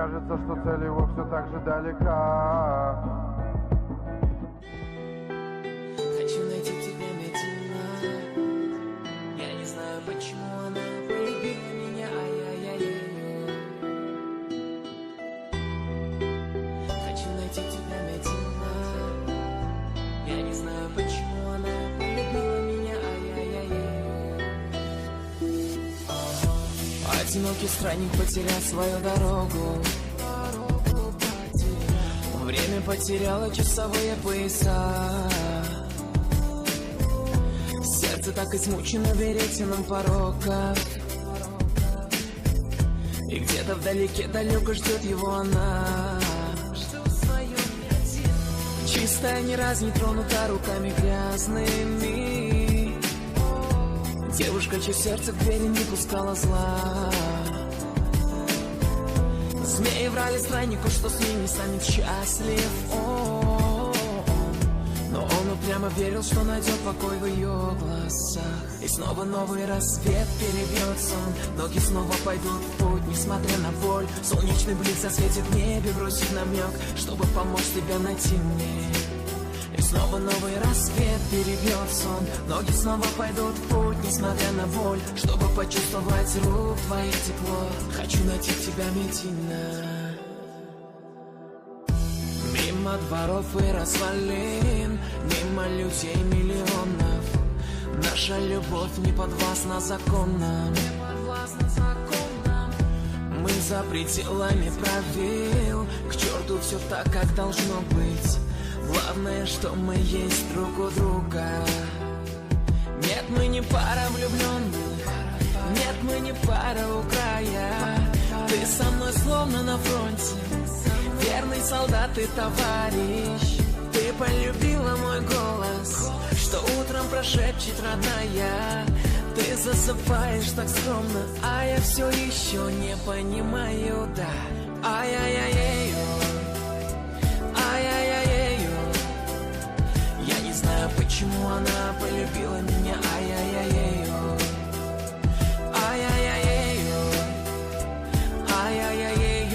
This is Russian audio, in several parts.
кажется, что цель его все так же далека. Хочу найти тебя медленно. Я не знаю, почему она полюбила меня, ай-яй-яй-яй. Хочу найти тебя медленно. Я не знаю, почему она полюбила меня, ай-яй-яй-яй. Одинокий странник потерял свою дорогу. Время потеряло часовые пояса. Сердце так измучено веретеном порока. И где-то вдалеке далеко ждет его она. Чистая, ни разу не тронута руками грязными. Девушка, чье сердце в двери не пускала зла. Змеи врали страннику, что с ней не станет счастлив он. Но он упрямо верил, что найдет покой в ее глазах. И снова новый рассвет перебьет сон. Ноги снова пойдут в путь, несмотря на боль. Солнечный блик засветит в небе, бросит намек, чтобы помочь тебя найти мне. И снова новый рассвет перебьет сон. Ноги снова пойдут в путь, несмотря на боль, чтобы почувствовать рук твоих тепло. Хочу найти тебя медленно. Мимо дворов и развалин, мимо людей миллионов. Наша любовь не подвластна законам. Мы за пределами правил. К черту все так, как должно быть. Главное, что мы есть друг у друга. Нет, мы не пара влюбленных. Нет, мы не пара у края. Ты со мной словно на фронте, верный солдат и товарищ. Ты полюбила мой голос, что утром прошепчет родная. Ты засыпаешь так скромно, а я все еще не понимаю, да. Ай-яй-яй-яй, ай-яй-яй-яй. Я не знаю, почему она полюбила меня, ай-яй-яй-яй. Ай-яй-яй-яй, ай-яй-яй-яй.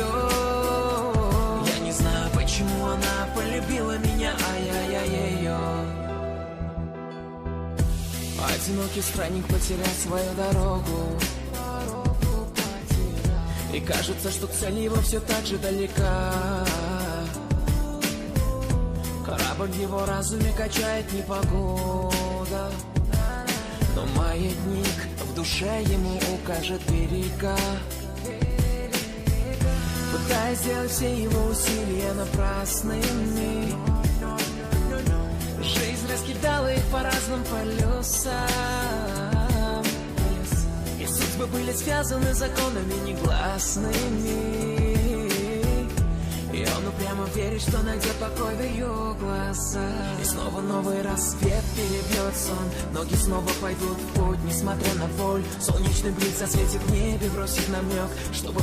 Я не знаю, почему она полюбила меня, ай-яй-яй-яй. Одинокий странник потерял свою дорогу. И кажется, что цель его все так же далека. Корабль в его разуме качает непогода. Но маятник в душе ему укажет берега. Пытаясь сделать все его усилия напрасными, жизнь раскидала их по разным полюсам. И судьбы были связаны законами негласными. И он упрямо верит, что найдет покой в ее глазах. И снова новый рассвет перебьет сон. Ноги снова пойдут в путь, несмотря на боль. Солнечный блик засветит в небе, бросит намек, чтобы